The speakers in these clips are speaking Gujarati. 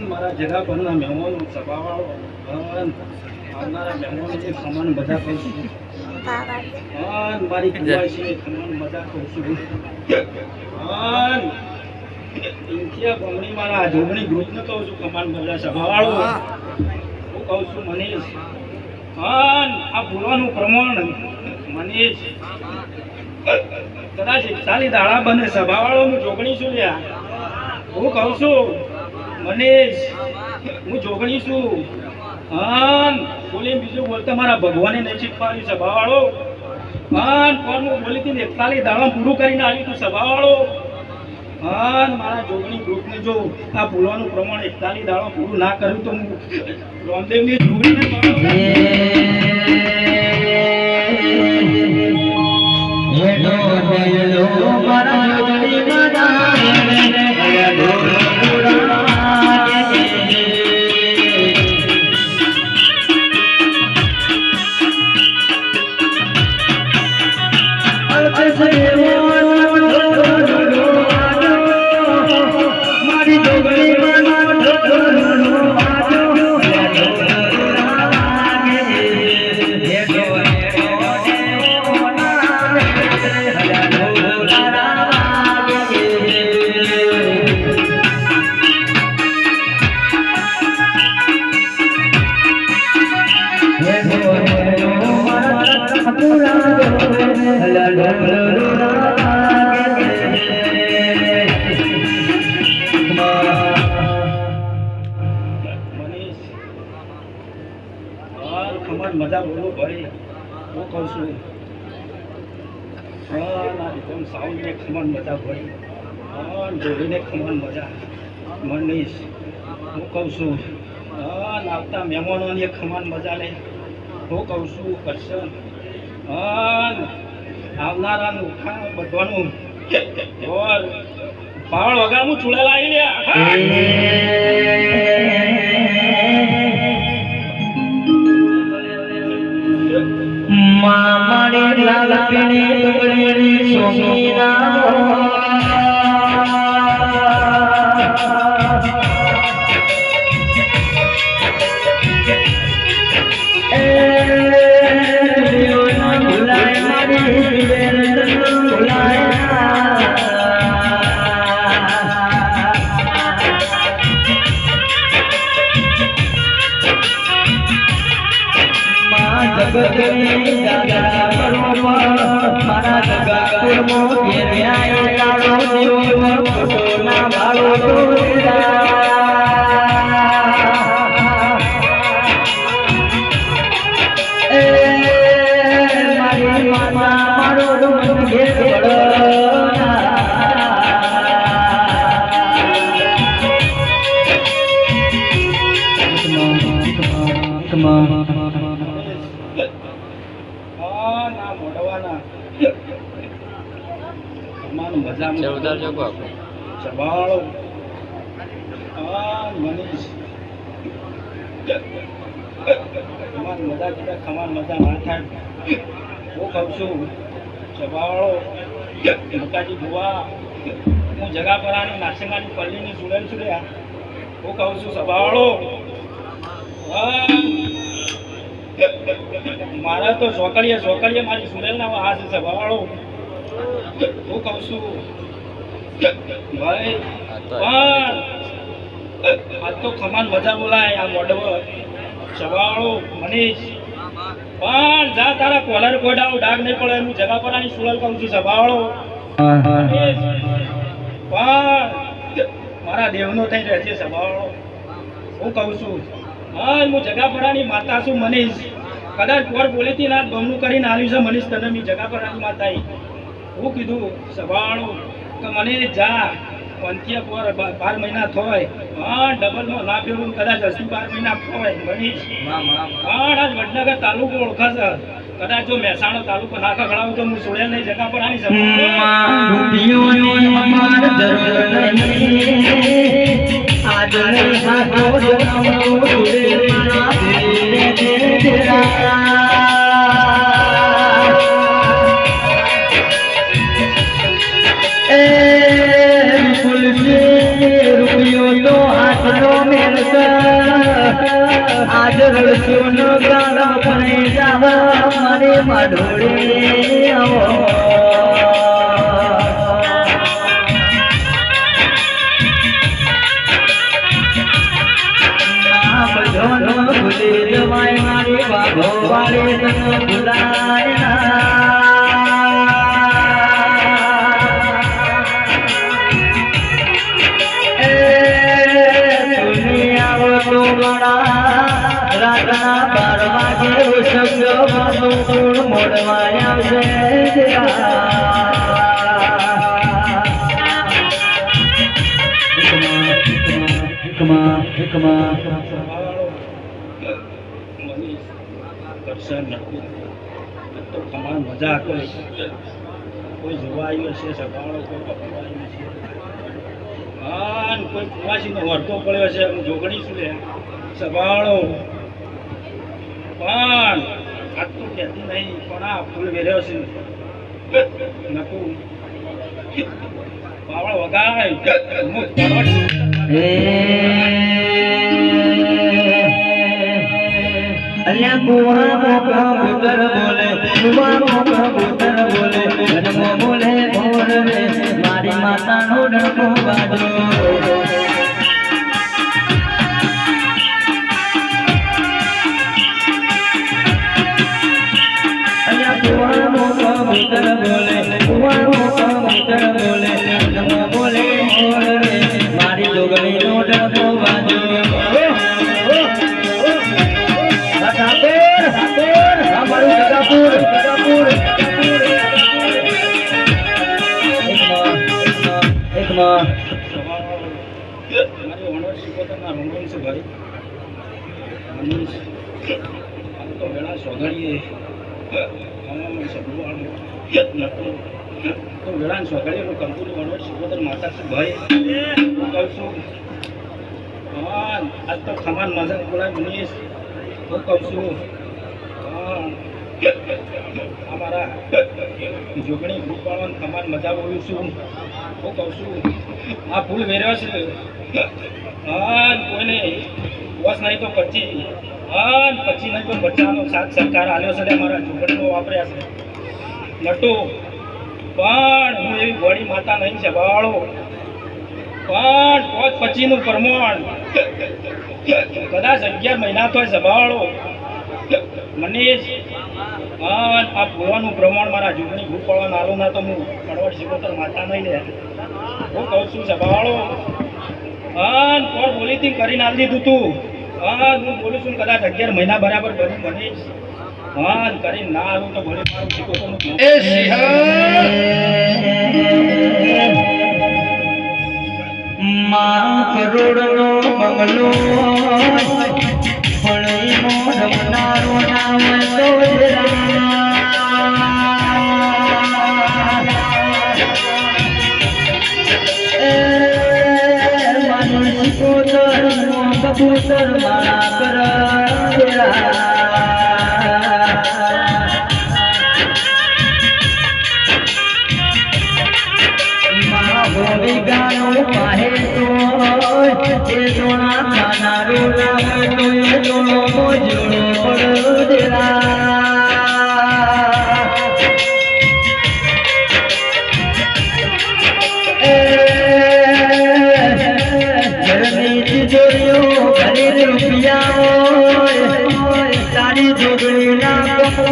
મારા જગા પરના મહેમાનો સભાવાળો આવનારા મહેમાનો છે ખમણ બધા કહીશું મારી કુવાસી ખમણ મજા કહીશું ગમણી મારા જોગણી ગ્રુપને કહું છું ખમણ બધા સભાવાળો હું કહું છું મનીષ આ બોલવાનું પ્રમાણ મનીષ કદાચ 41 દાડા બને સભાવાળો હું જોગણી છું લ્યા હું કહું છું મનીષ હું જોગણી છું બોલી બીજું બોલતા મારા ભગવાને નહીં શીખવાડ્યું સભાવાળો પણ હું બોલી હતી 41 દાડા પૂરું કરીને આવ્યું તું સભાવાળો મારા જોગણી ગ્રુપને જો આ બોલવાનું પ્રમાણ 41 દાડા પૂરું ના કર્યું તો હું રામદેવની જોગણીને મજા બોલો ભાઈ હું કહું છું સાઉન્ડ ને ખમણ મજા ભાઈ જોડીને ખમણ મજા મનીષ હું કહું છું આવતા મહેમાનોની ખમણ મજા લે હું કહું છું કરશન આવનારાનું ઉઠા બધવાનું પાવળ વગર હું ચૂડેલા આવી લ્યા મારી લાલ પીણી ડુંગળી સોમીના મારા જગા કુરમો ઘેર્યા કાળો જીવો ફોટોના વાળો મારી મામા મારો મન ઘેર સભાવાળો મનીષ મજા કીધા ખમાન મજા ના થાય હું કહું છું સભાવાળો મુકાજી ભુવા હું જગાપરાની નાસિંગાની પલ્લીની સુડેલ સુડ્યા હું કહું છું સભાવાળો મારા તો ચોકડીએ મારી સુડેલના આ છે સભાવાળો હું કહું છું ભાઈ પણ આજ તો ખમાન મજા બોલાય આ મોડવ સવાળો મનીષ પણ જા તારા કોલર કોડાવ ડાગ નહીં પડે હું જગાપરાની સુડેલ કહું છું સભાવાળો પણ મારા દેવનો થઈ રહેશે સભાવાળો હું કહું છું હા હું જગાપરાની માતા છું મનીષ કદાચ કોર બોલીથી ના બમણું કરીને આવ્યું છે મનીષ તને મેં જગાપરાની માતા હું કીધું સભાવાળો કે મને જા પંથિયા પર 12 મહિના થોય હા ડબલમાં ના ફેરવું કદાચ 12 મહિના હોય મનીષ પણ આજ વડનગર તાલુકો ઓળખાશે કદાચ જો મહેસાણા તાલુકો ના ખગડાવું તો હું સુડેલ નહીં જગાપરાની આજ રડશું ગાળા પડે જાવા મારે માઢોળે આવો બધોનો ભૂલી જવાય મારી બાબો વાળે તને ભૂલાય રાતના 12 વાગે શબ્દ મોડવા આવશે તો ખમાન મજા કોઈ જોવા આવ્યું હશે સભાવાળો કોઈ પકડવા આવ્યું છે હા કોઈ કુવાસીનો વર્તો પડ્યો છે હું જોગણી છું લે સભાવાળો પણ આજ તો કહેતી નહીં પણ આ ફૂલ વેર્યો છે નકું બાવળ વગાય અલ્યા કુવા મોકા પુત્ર બોલે કુવા મોકા પુત્ર બોલે જન્મ બોલે મોર રે મારી માતાનો ડંકો બાજો મારી જોગણી નો ડંકો બાજો આજ તો ખમાન મજા બોલાય મનીષ હું કહું છું અમારા જોગણી ગ્રુપ વાળાને ખમાન મજા બોલું છું હું કહું છું આ ફૂલ વેર્યો છે હા કોઈને બસ નહીં તો 25 હા 25 નહીં તો બચ્ચાનો સાથ સરકાર આલ્યો છે અમારા જોગણીનો વાપર્યા છે નટુ પણ હું એવી ગોળી માતા નહીં છે બાળો પણ 25 નું પ્રમાણ કદાચ 11 મહિના તો સભાવાળો મનીષ આ ફૂલવાનું પ્રમાણ મારા જોગણી ગ્રુપ વાળા નાલો ના તો હું કડવડ શિકોતર માતા નહીં લે હું કહું છું સભાવાળો કોણ બોલીથી કરીને આવી દીધું તું હું બોલું છું કદાચ 11 મહિના બરાબર બની મનીષ કરીને ના આવું તો ભલે મારું શિકોતર માં કરોડનો બંગલો ફળી મોઢનારો નામ કબૂતર મારા કર ખાના રોલા હોય તો એ જોડો મોજડો પડદેરા ઘરની તિજોરીઓ ભરી રૂપિયા તારી જોગણીના કપો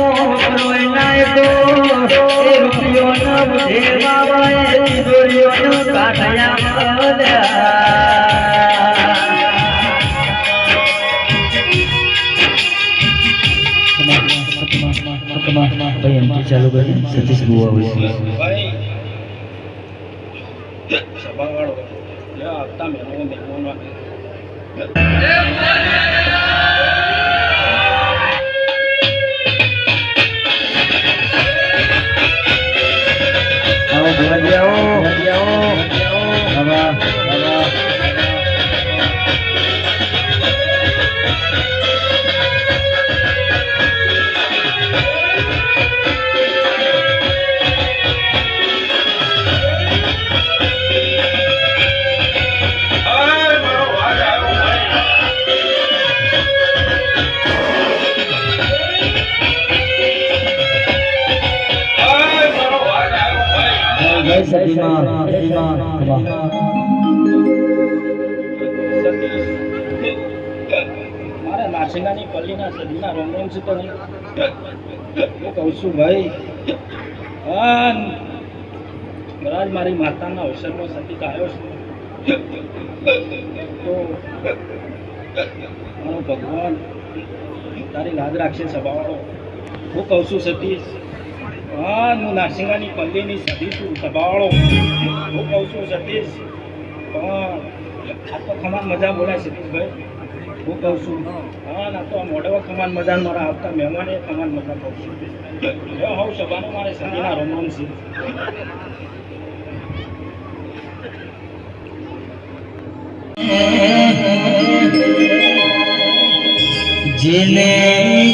રોય નાય તો એ રૂપિયોના બુધે બાબાએ તિજોરીઓનો કાઢ્યા ચાલુ કરી સતીશ બુઆ ભાઈ સભાવાળો આવતા મહેમાનો મારા નાસિંગાની પલ્લીના સદીના રોમ રોમ છે તો હું કહું છું ભાઈ મહારાજ મારી માતાના અવસરમાં સતીક આવ્યો છું તો મારો ભગવાન તારી લાજ રાખશે સભાવાળો હું કહું છું સતીશ હું નાસિંગાની પલ્લીની સદી છું સભાવાળો હું કહું છું સતીશ આ તો ખમાન મજા બોલાય સતીશભાઈ હું કહું છું ના તો આ મોઢવા ખમાન મજા મારા આવતા મહેમાને ખમાન મજા કહું છું હું સભાનો મારે સદીના રોમ છે જેને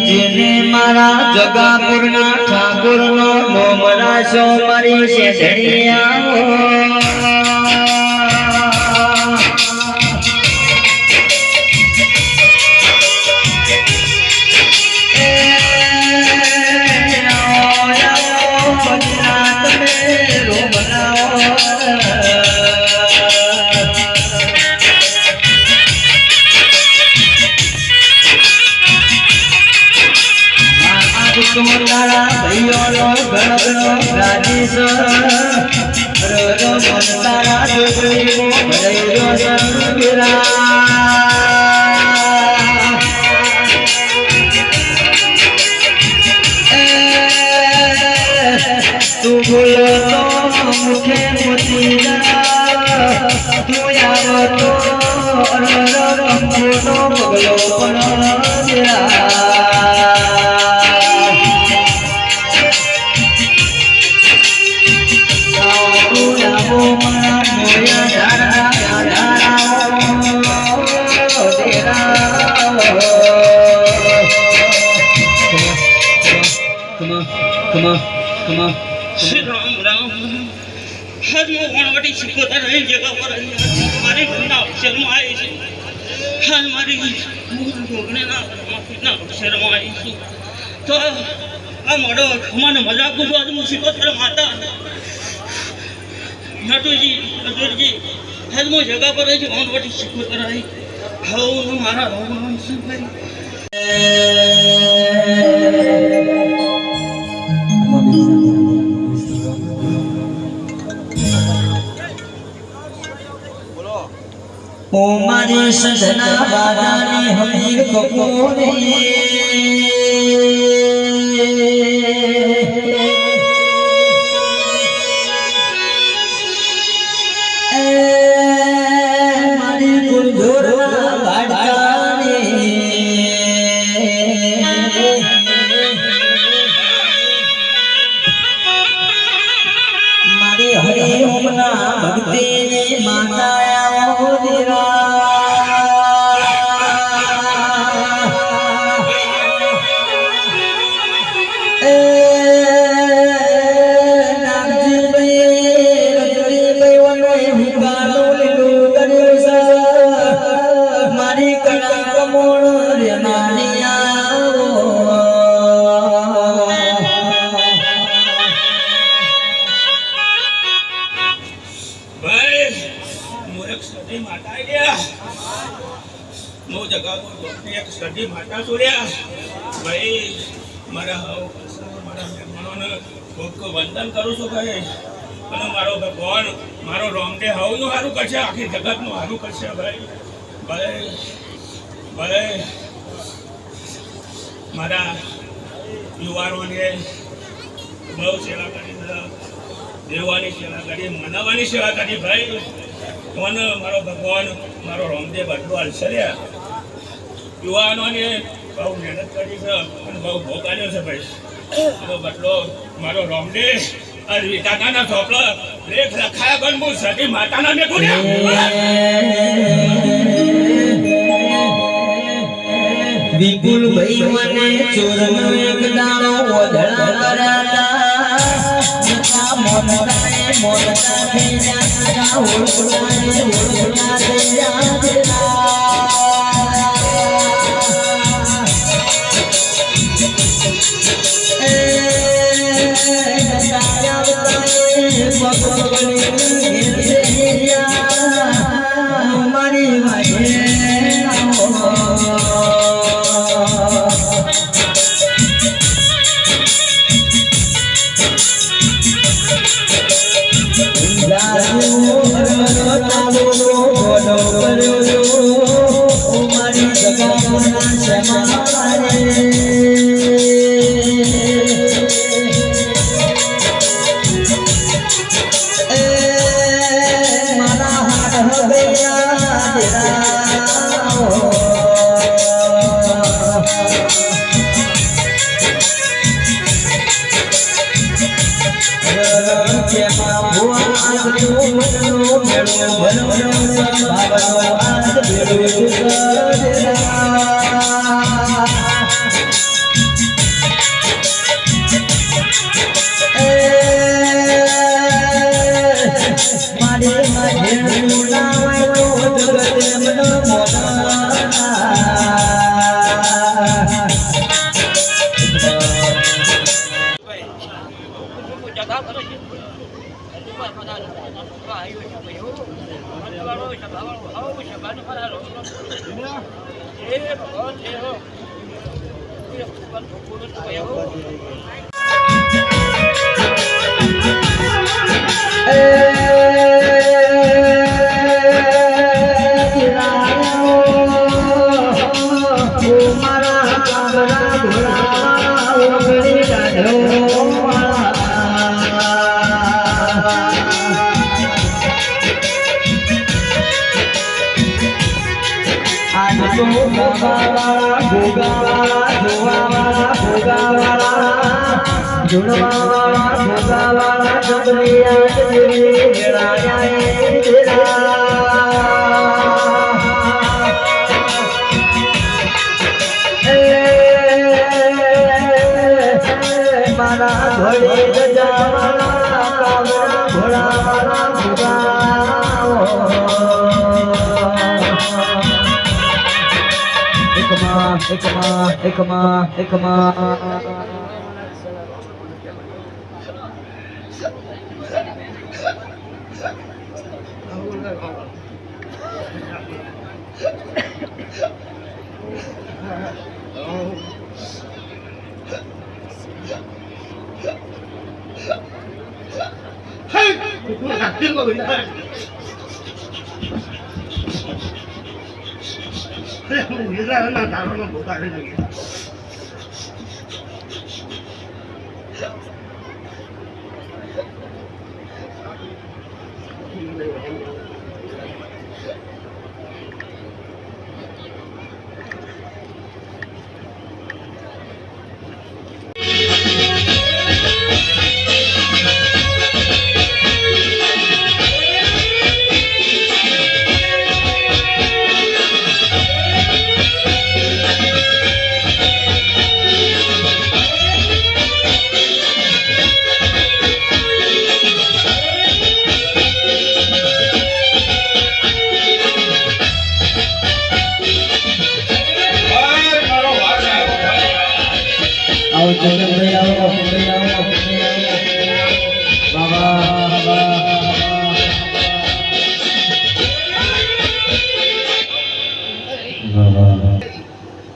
જેને મારા જગાપુરના ઠાકોરનો નોમરાશો મારી શેઠિયા તારા ભાઈઓનો ઘણો રાજીશ રોજો મન તારા જોગીઓ ભરાઈજો સંગીરા તું બોલો તો મુખે મોતી તું આવો તો રંગોનો પગલો પણ રામ રામ હર મો વણવટી શીખોતા રહી જગા પર મારી ઘરના અક્ષરમાં આવી છે હાલ મારી જોગણીના અક્ષરમાં આવી છે તો આ મોડો મને મજાક ગુજો આજ હું શીખોતર માતા નટુજી હજુરજી હાલ મો જગા પર રહી વણવટી શીખોતર આવી હું મારા રામ છે ભાઈ ઓ મારી સજના બાદાની હમીર કપૂરે મારી ગુરગુરના બાડાને મારી હરે ઓમના ભક્તિને માતા Hey હું જગા એક સદી માતા છોડ્યા ભાઈ મારા મારા મહેમાનોને ખૂબ ખૂબ વંદન કરું છું ભાઈ અને મારો ભગવાન મારો રામદેવ હવનું સારું કરશે આખી જગતનું સારું કરશે ભાઈ ભાઈ ભાઈ મારા યુવાનોને બહુ સેવા કરી દેવાની સેવા કરી મનાવવાની સેવા કરી ભાઈ મને મારો ભગવાન મારો રામદેવ બદલો અલસર્યા યુવાનોને બહુ મહેનત કરી છે અને બહુ ભોગ આવ્યો છે ભાઈ એનો બદલો મારો રામદેવ આ વિટાકાના ચોપડા લેખ લખાયા બનવું સતી માતાના મેં વિપુલ ભાઈ મને ચોરનો એક દાણો ઓઢળા કરાતા મોનરાએ મોનરા થઈ જા હોળગુડા થઈ મારી ભાઈ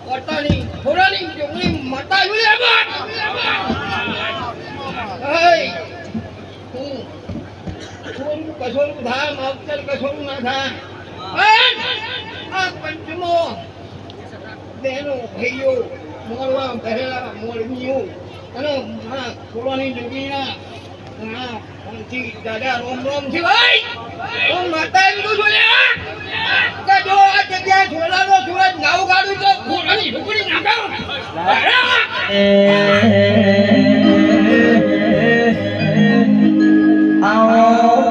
પોતાની ખોરાની જોગણી માતા યુલે બાપ હઈ હું કસોરું થા માવતર કસોરું ના થા આ પંચમો બેનો ભાઈઓ મોરવા પહેલા મોરમીઓ અને મારા ખોરાની જોગણીના ના ઓનથી દાદા રોમ રોમ થી ભાઈ હું માતા એમ તો બોલ્યા કે જો આ જગ્યા છોલાનો સુરજ નાવ ગાડું તો ખોરાની જોગણી નાખાવ આવો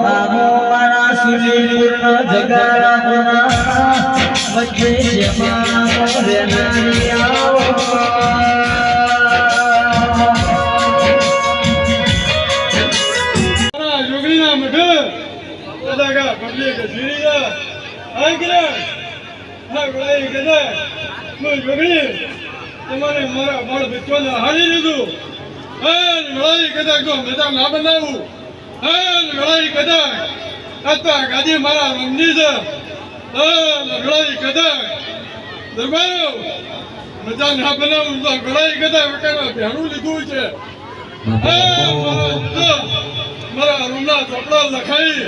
આવો મારા સુલીપુરનો જગારાના વચ્ચે જેમાં રેનારી આવો જોગણીના મઢ દાદા પબ્લિક જીરીયા આંકરે હા ગળાઈ ગદા હું જોગણી તમારે મારા બાળ બચ્ચોને હારી લીધું હા ગળાઈ ગદા જો મેદાન ના બનાવું હા ગળાઈ ગદા આતા ગાદી મારા રમની છે હા ગળાઈ ગદા દરબારો મેદાન ના બનાવું તો ગળાઈ ગદા વટાણા ભેણું લીધું છે હા મારા રૂમના ચોપડા લખાઈ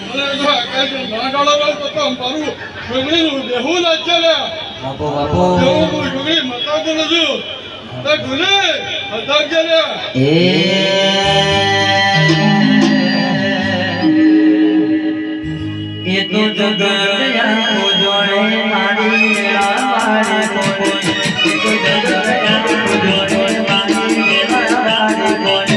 મને તો આકાશ ના ગાળવા તો મારું જોગણીનું બેહું ના ચાલ્યા બાપો બાપો હું જોગણી મતા તો નથી તે ગુને હતા ચાલ્યા એ તો જગયા જોડે મારી મારી કોઈ એ તો જગયા જોડે મારી મારી કોઈ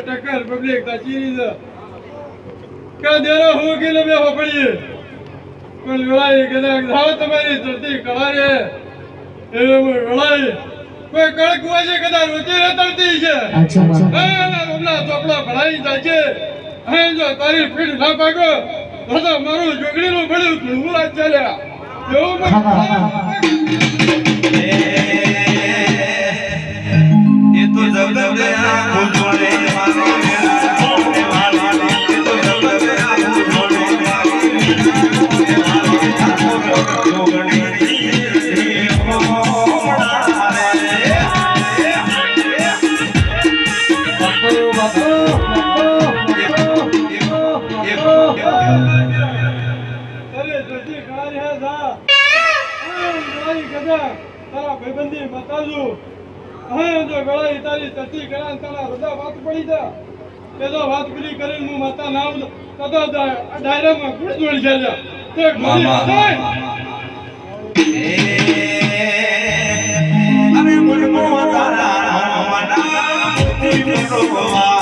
ટક્કર પબ્લિક કાચી છે કે દેરો હું કે લે બેહો પડીએ પણ વેળાએ કદાચ ધાવ તમારી ધરતી કળારે એ વેળાએ કોઈ કળક હોય છે કદાચ રોતી રતરતી છે હમણાં ચોપડા ભણાઈ જાય છે હે જો તારી ફીડ ના પાકો તો મારું જોગણીનું ભણ્યું ધૂળવું રાજ ચાલ્યા એવું તો જગદયા ઉજોડે ભાઈબંધી મતાજુ હા જો ગળાઈ તારી તતી કરાન તારા રદા વાત પડી જા તે તો વાત પૂરી કરીને હું માતા નામ તતો ડાયરામાં ગુડ જોડી જાય તે ગોળી અરે મુરમો તારા મના મોતી મોરવા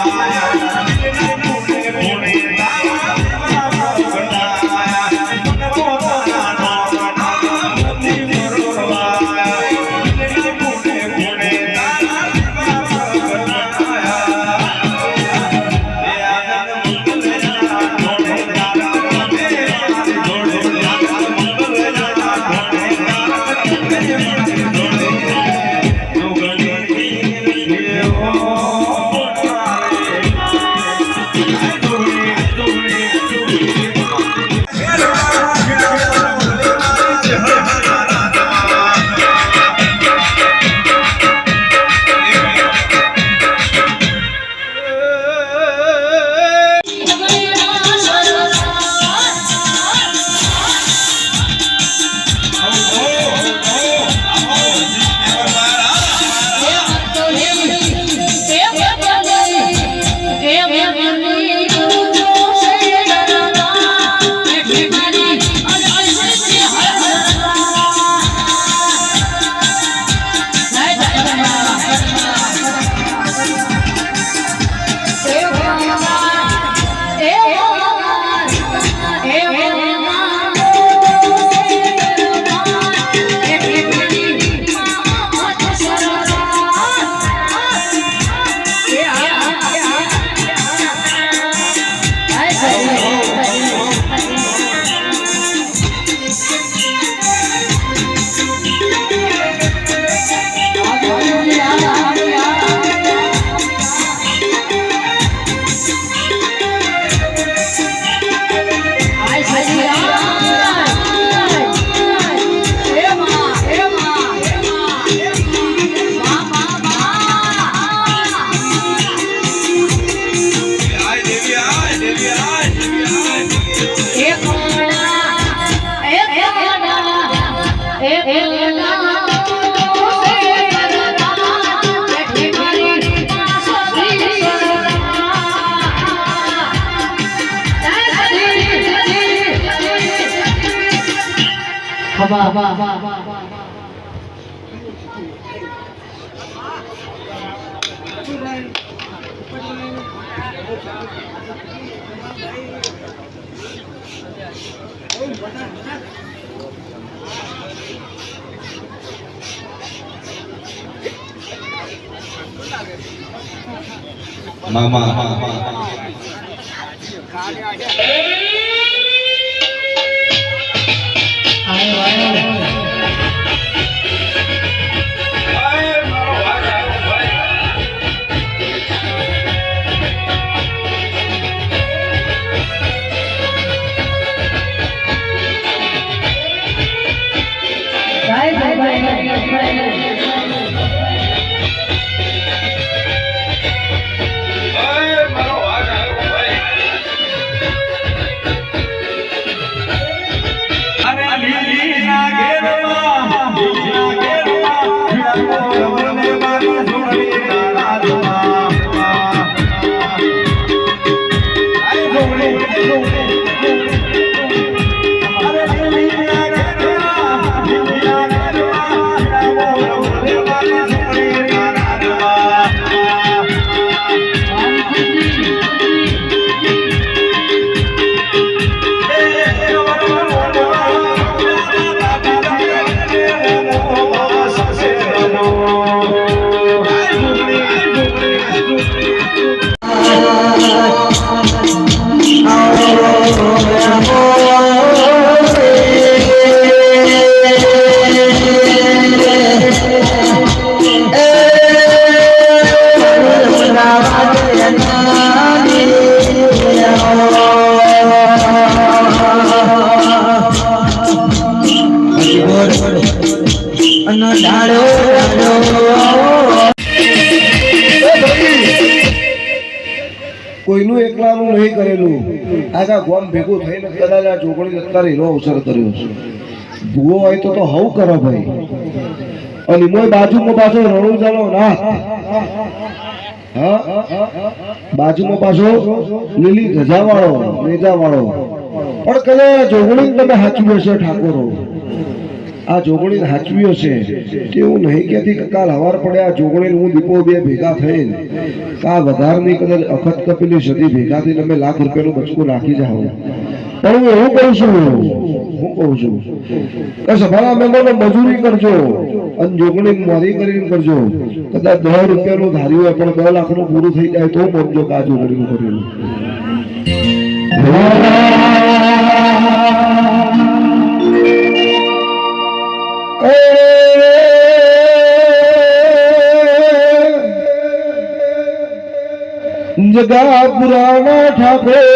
કોઈનું એકલાનું નહીં કરેલું, આખા ગામ ભેગું થઈને કદાચ આ જોગણી અત્યારે એનો અવસર કર્યો છે. ભૂવો હોય તો હવ કરો ભાઈ. અને મોય બાજુમાં પાછો રણુજાનો નાથ, હા બાજુમાં પાછો લીલી ધજાવાળો નેજાવાળો. પણ કદાચ જોગણી તમે હાચવી હશે ઠાકોરો, આ જોગણી હાચવી હશે તેવું નહીં કહેતી કે કાલ હવાર પડે આ જોગણી હું દીપો બે ભેગા થઈને કા વધારની કદાચ અખત કપીની સદી ભેગા થઈને અમે લાખ રૂપિયાનું બચકું નાખી જાવ. પણ હું એવું કહું છું કે સભાના મેમ્બરને મજૂરી કરજો અને જોગણી મારી કરીને કરજો. કદાચ 10 રૂપિયાનું ધાર્યું હોય પણ 10 લાખનું પૂરું થઈ જાય તો માનજો કે આ જોગણીનું કરેલું. जगा पुराना ठाकुर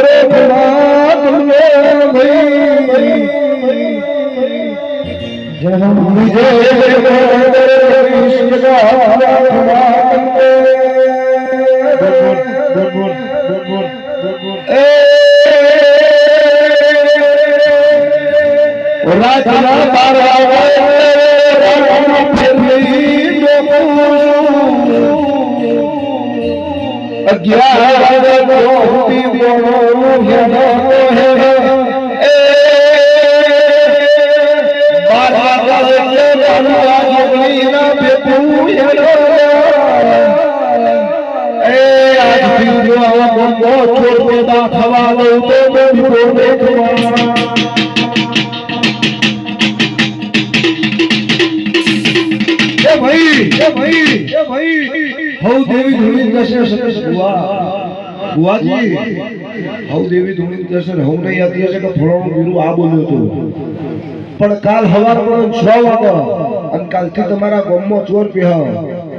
પણ કાલ હવારમાં 6 વાગ્યા અને કાલથી તમારા ગામમાં ચોર પહે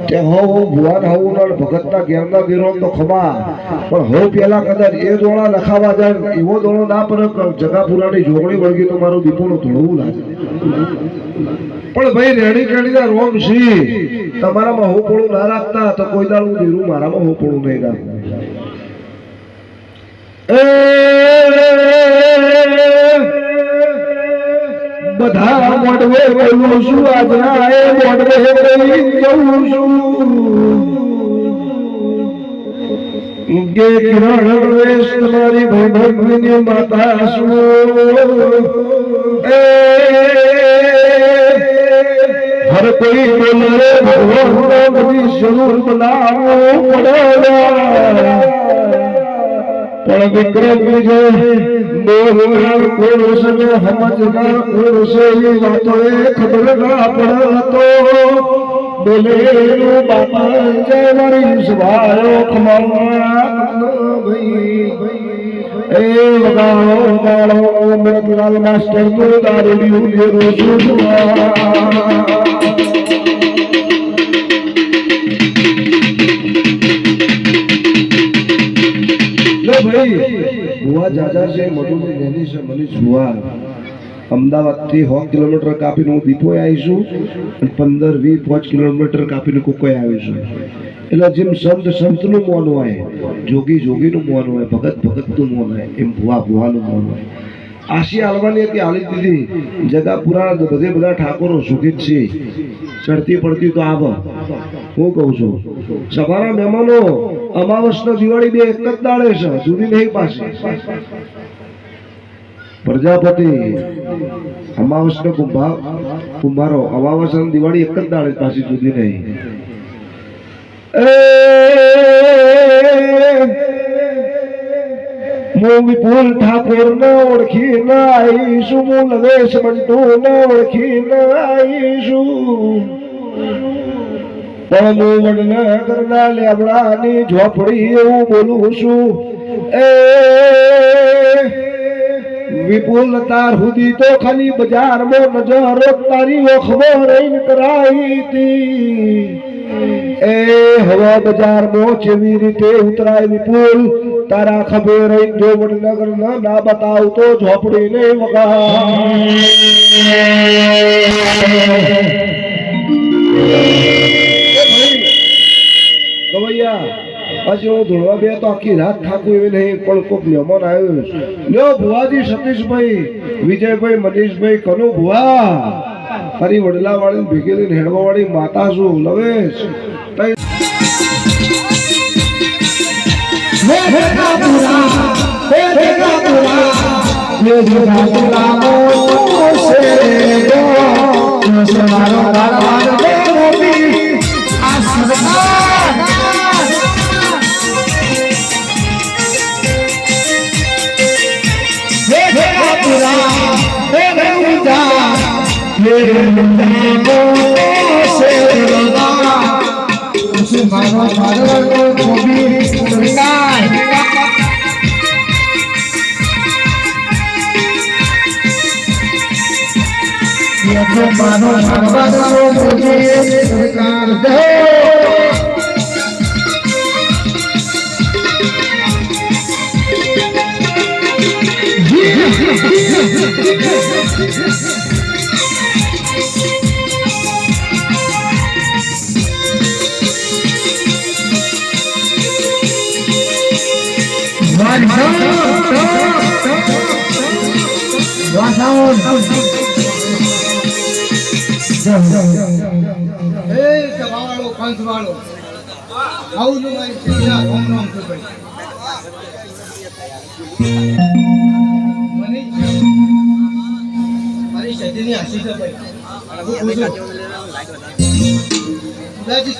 કે ભુવાન હવું ભગતના ઘેરના ગેરો તો ખમા પણ હવે પેલા કદાચ એ દોણા લખાવા જાય એવો દોણો ના પડે જગાપુરાની જોગણી વળગી તો મારું દીપોનું ધોળવું લાગે. પણ ભાઈ રેડી કેડીના રોમ સી તમારામાં હું પોળું ના રાખતા તો કોઈ દાડું દેરું મારામાં હું પોળું નહીં રાખતા. બધા મોડવે બોલું છું આજના એ મોડવે કહી જઉં છું કે કિરણ વેશ તમારી ભગવતીની માતા છું હર કોઈ બોલે ભગવાન બધી જરૂર બનાવો પડે પણ વિક્રમ વિજય બોલનાર પુરુષ ને સમજનાર પુરુષ એ વાતો એ ખબર ના પડે તો બોલે બાપા જય મારી સવાયો ખમાવા ભાઈ એ વગાડો વગાડો અમૃતલાલ માસ્ટર નું દારૂડિયું લેરો છું ભુવા જાજા છે મોટું નેની છે મનીષ ભુવા અમદાવાદથી 100 કિલોમીટર કાપીને હું દીપોએ આવીશું અને 15-20 કિલોમીટર કાપીને કોકોએ આવીશું એટલે જેમ સંત સંતનું મોન હોય જોગી જોગીનું મોન હોય ભગત ભગતનું મોન હોય એમ ભુવા ભુવાનું મોન હોય આશી હાલવાની હતી હાલી દીધી જગાપુરા બધે બધા ઠાકોરો સુખિત છે ચડતી પડતી તો આવ હું કહું છું સવારના મહેમાનો અમાવસનો દિવાળી બે એક જ દાડે છે જુદી નહીં પાછી પ્રજાપતિ અમાવસનો કુંભારો અમાવસનો દિવાળી એક જ દાડે પાછી જુદી નહીં હું વિપુલ ઠાકોર ન ઓળખી ન આવીશું હું લવેશ મંટુ ન ઓળખી ન આવીશું પણ હું વડનગરના લેબડાની ઝોપડી એવું બોલું છું એ વિપુલ તાર સુધી તો ખાલી બજારમાં નજર તારી ઓખમાં રહીને કરાઈ હતી એ હવા બજારમાં કેવી રીતે ઉતરાય વિપુલ તારા ખબર રહી જો વડનગર ના બતાવતો ઝોપડી ને ગવૈયા હજી હું ધોળવા બે તો આખી રાત થાકું એવી નહીં પણ કોઈક મહેમાન આવ્યો લ્યો ભુવાજી સતીશભાઈ વિજયભાઈ મનીષભાઈ કનુ ભુવા ફરી વડલા વાળી ભેગી લઈને હેડવા વાળી માતા છું લવેશ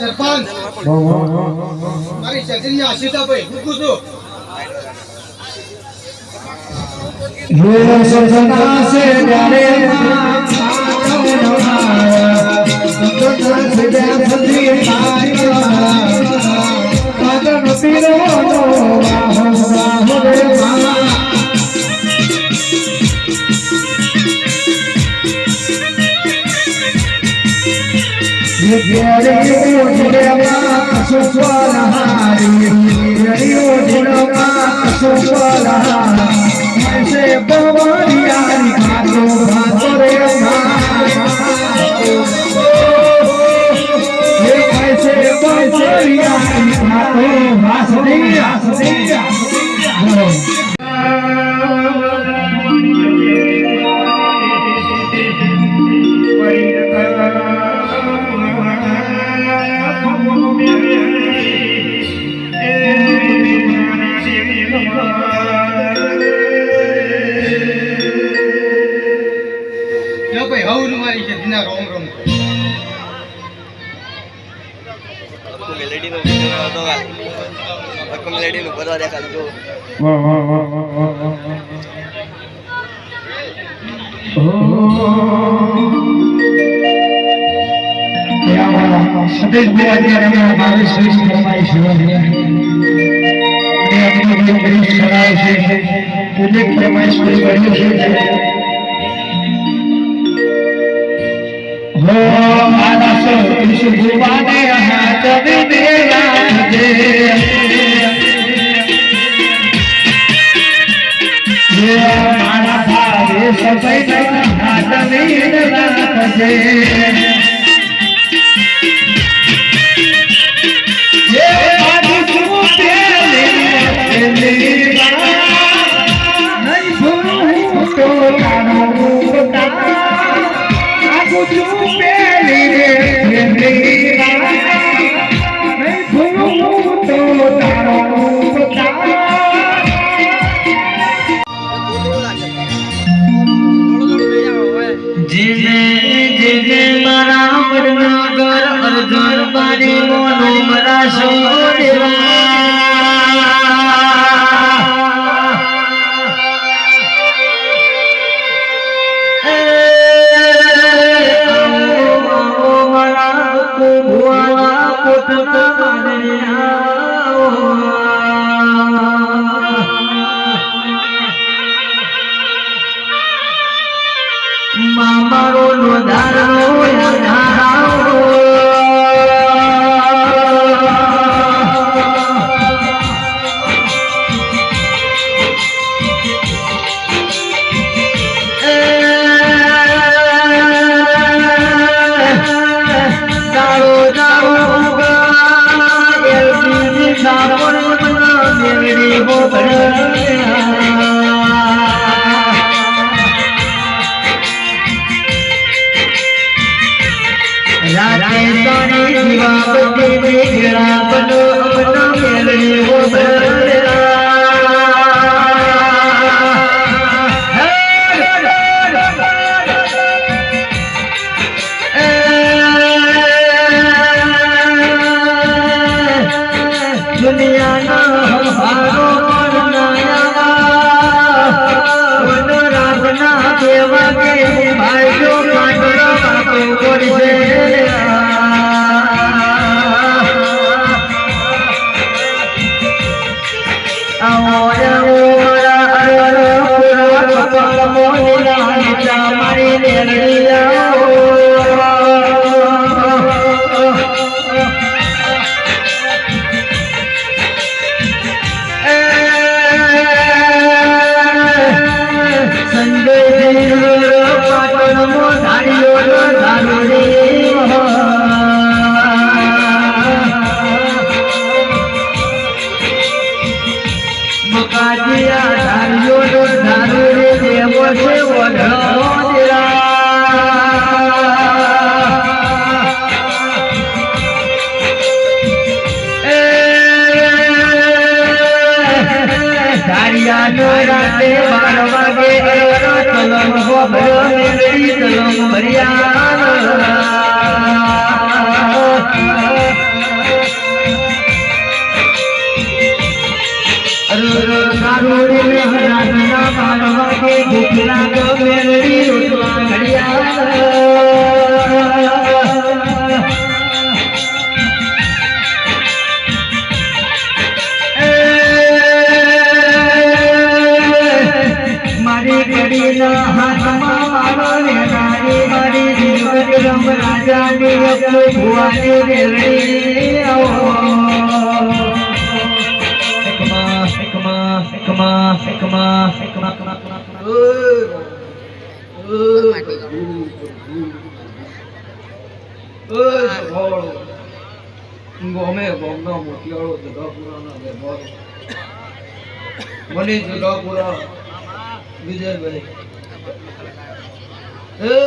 સરપંચ મારી ચકરી આશીષભાઈ પૂછું છું સતીશ ભાઈ અત્યારે અમારા ભાવે શ્રેષ્ઠ અમારી સેવા રહ્યા અને અમને જે કર્યું કરાવે છે ઉલ્લેખ પ્રમાણે કર્યું છે હો માનસ કૃષ્ણ ભગવાને હાથ મેલા દે હે માના ભાવે સભઈ હાથ મેલા દે મારો નો ધારો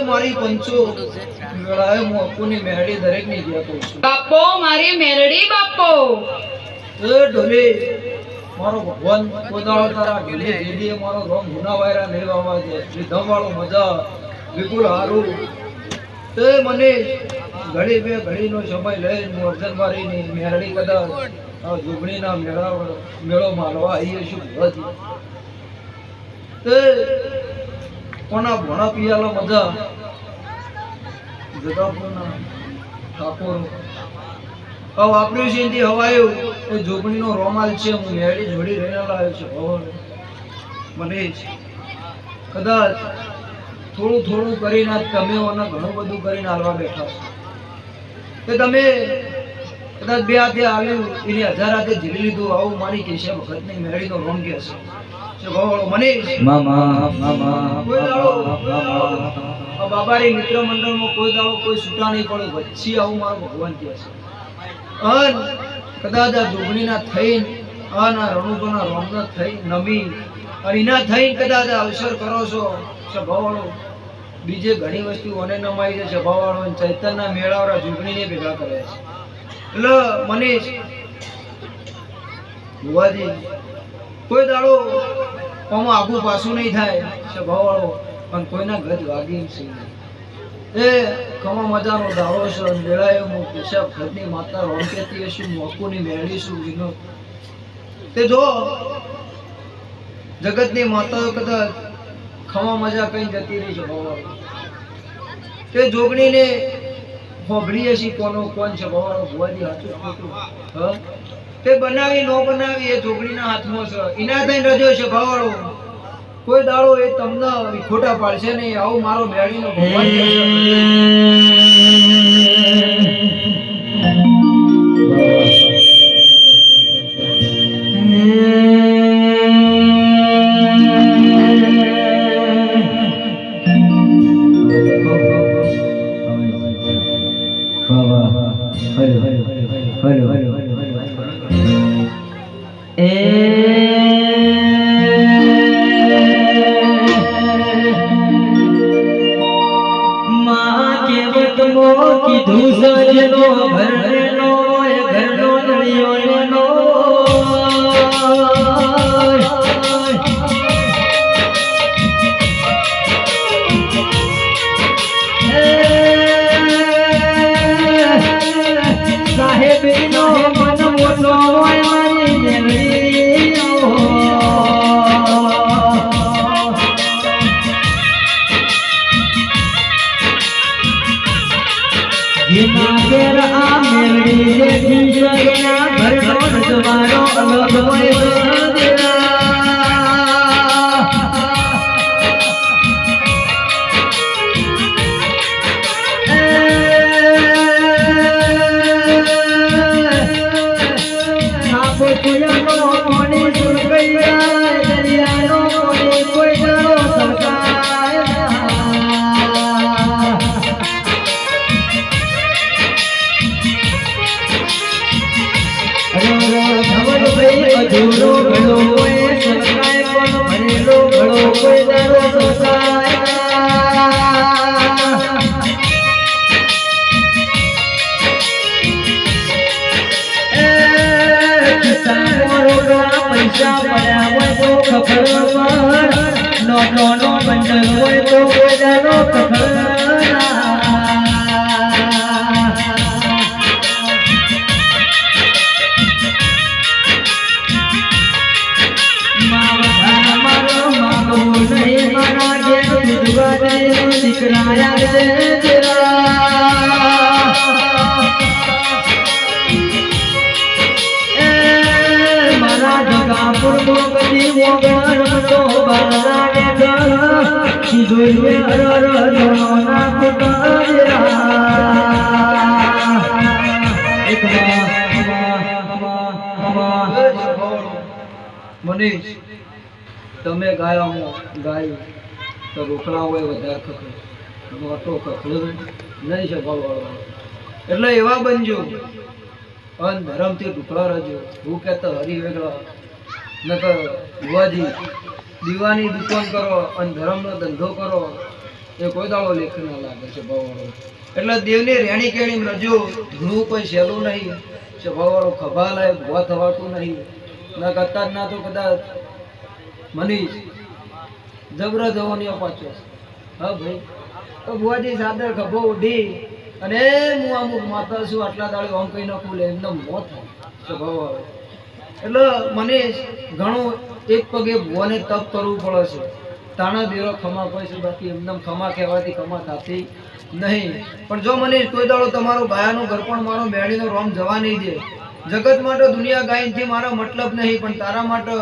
મારી પંચો વેળાએ હું અપુની મેરડી દરેક ની જતો છું. બાપો મારી મેરડી બાપો એ ઢોલી મારો ભગવાન કોદાળો તારા ઢોલી દીદી મારો રોમ ગુના વાયરા નહીં વાવા છે લીધમ વાળો મજા વિપુલ હારું તે મને ઘડી બે ઘડીનો સમય લઈને હું અર્જનવારીની મેરડી કદાચ આ જોગણીના મેળો મારવા આવીએ છું ભુવાજી. તે કોના ભણા પિયાલા મજા જગાપુરના ઠાકોર હવે વાપર્યું છે એથી હવાયું એ જોગણીનો રોમાલ છે હું મેળી જોડી રહીને લાવ્યો છું ભવન મને કદાચ થોડું થોડું કરીને આજ તમે ઓને ઘણું બધું કરીને હાલવા બેઠા છો કે તમે કદાચ બે હાથે આવ્યું એની 1000 હાથે ઝીલી લીધું આવું મારી કેશે વખતની મેળીનો રોમ કે છે ભવળો મને કોઈ દાડો આ બાબારી મિત્ર મંડળમાં કોઈ દાડો કોઈ છૂટા નહીં પડે વચ્ચે આવું મારો ભગવાન કહે છે. અન કદાચ આ જોગણીના થઈને આ રણુજોના રોમના થઈ નમી અને એના થઈને કદાચ આ અવસર કરો છો સભાવાળો બીજે ઘણી વસ્તુ મને નમાઈ છે સભાવાળો ચૈતનના મેળાવડા જોગણીને ભેગા કરે છે. એટલે મને ભુવાજી કોઈ દાડો આમાં આગું પાછું નહીં થાય સભાવાળો પણ કોઈના ગજ વાગી છે એ કમા મજાનો દાડો છે મેળાએ હું પેશાબ ઘરની માતા રોમકેતી હશું મોકુની મેળવીશું એનો તે જો જગતની માતાઓ કદાચ ખમા મજા કઈ જતી રહી છે ભવાળો તે જોગણીને હોભળીએ છીએ કોનો કોણ છે ભવાળો ભુવાજી હાથું ખોટું તે બનાવી ન બનાવી એ જોગણીના હાથમાં છે એના થઈને રજો છે ભવાળો કોઈ દાડો એ તમને ખોટા પાડશે નહીં આવું મારો મેળીનો ભગવાન કહે છે. મનીષ તમે ગાયા ગાયું તો રોકડા હોય વધારે ખખડે મોટો ખખડે નહીં છે ભાવવાળો એટલે એવા બનજો અન ધર્મથી ઢુકડા રહેજો હું કહેતો હરી વેગળા નકર ભુવાજી દીવાની દુકાન કરો અને ધર્મનો ધંધો કરો એ કોઈ દાડો લેખ ના લાગે છે ભાવવાળો. એટલે દેવની રેણી કેણી રજો ઘણું કોઈ સહેલું નહીં છે ભાવવાળો. ખભા લાય ભૂવા થવાતું નહીં ના કરતા ના તો કદાચ મનીષ જબરા જવાની પાછો હા ભાઈ તો ભુવાજી સાદર ખભો ઉઢી અને હું અમુક માતા છું આટલા દાડે આમ કઈ નાખું લે એમનો મોત થાય સ્વભાવ આવે એટલે મને ઘણું એક પગે ભુવાને તપ કરવું પડે છે તાણા દેરો ખમા કોઈ છે બાકી એમદમ ખમા કહેવાથી ખમા થતી નહીં પણ જો મને કોઈ દાડો તમારો ગાયાનું ઘર પણ મારો મેળીનો રોમ જવા નહીં દે જગત માટે દુનિયા ગાયનથી મારો મતલબ નહીં પણ તારા માટે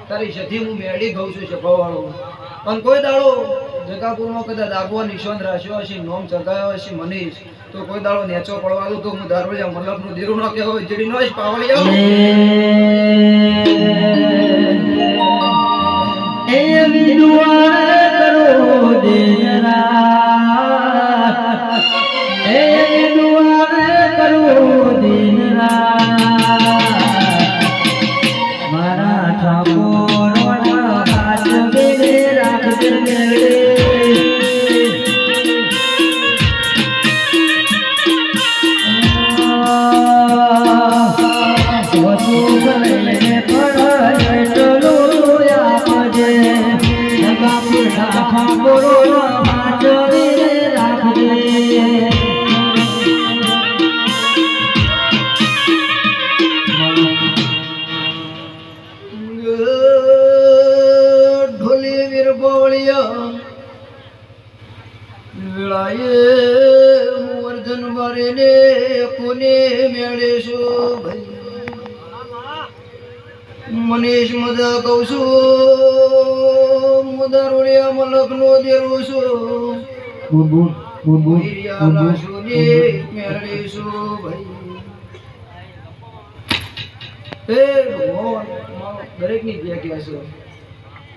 તારી સધી હું મેળી ઘઉં છું સ્વભાવવાળો પણ કોઈ દાડો જગાપુરમાં કદાચ આગવો નિશાન રાખ્યો હશે નોમ ચગાવ્યો હશે મનીષ તો કોઈ દાડો નેચો પડવાનું તો હું દારૂડિયા મતલબનું દેરું ન કહેવો જેડી નો જ પાવળી આવું એ વિદ્વાન કરો દિનરાત એ વિદ્વાન કરો દિનરાત મારા ઠાકોરના હાથ બેને રાખજે મેળે વસુ ભલે પડે ચલો આપજે જગાપુરા ઠાકોરના હાથ બેને રાખજે ઢોલી વીર બોળિયા વેળાએ હું અર્જન ભરીને કોને મેળીશું ભાઈ મનીષ મજા કહું છું મુદા રોડિયા મલક નો દેરું છું મેળીશું ભાઈ હે ભગવાન દરેક ની જગ્યા છે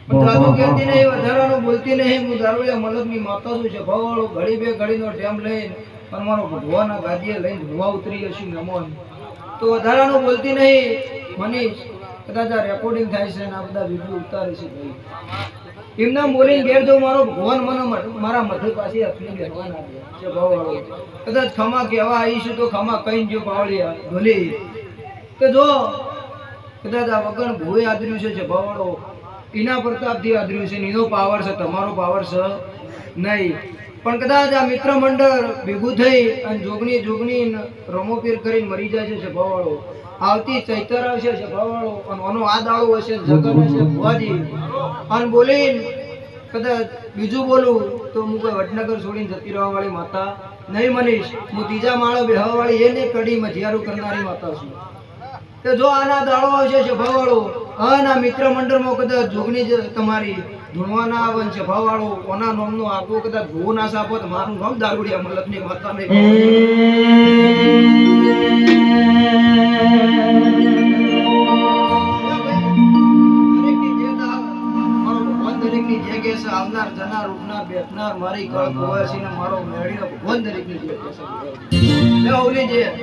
પણ જાદુ કહેતી નહીં વધારાનું બોલતી નહીં હું દારૂડિયા મલકની માતા છું છે ભવાળો ઘડી બે ઘડીનો ટેમ લઈને અને મારો ભગવાનના ગાદીએ લઈને ધોવા ઉતરી હશું નમોન તો વધારાનું બોલતી નહીં મનીષ કદાચ આ રેકોર્ડિંગ થાય છે અને આ બધા વિડીયો ઉતારે છે ભાઈ એમના બોલીને ઘેર જો મારો ભગવાન મને મારા મધ્ય પાસે અફની ભગવાન આપે છે ભવાળો કદાચ ખમા કહેવા આવીશું તો ખમા કઈ જો પાવળિયા ભલે કે જો કદાચ આ વગર ભોય આદર્યું છે ભવાળો એના પ્રતાપથી આદર્યું છે એનો પાવર છે તમારો પાવર છે નહીં પણ કદાચ આ મિત્ર મંડળ ભેગું થઈ અને જોગણી રમોપીર કરીને મરી જાય છે ભવાળો આવતી ચૈતર આવશે ભવાળો અને આનો આ દાડો હશે જગન હશે ભુવાજી અને બોલીને કદાચ બીજું બોલું તો હું કોઈ વડનગર છોડીને જતી રહેવા વાળી માતા નહીં મનીષ હું ત્રીજા માળો બેહવા વાળી એ નહીં કડી મજિયારું કરનારી માતા છું તો જો આના દાડો આવશે છે ભવાળો આના મિત્ર મંડળમાં કદાચ જોગણી જ તમારી ધૂણવાના આવે છે ભવાળો કોના નામનો આપો કદાચ ભૂ ના સાપો તો મારું નામ દારૂડિયા મલકની માતા નહીં દરેકની જગ્યા છે આવનાર જનાર ઉઠનાર બેઠનાર મારી કળ ગોવાસી ને મારો મેળીનો ભગવાન દરેકની જગ્યા છે ઓલી જે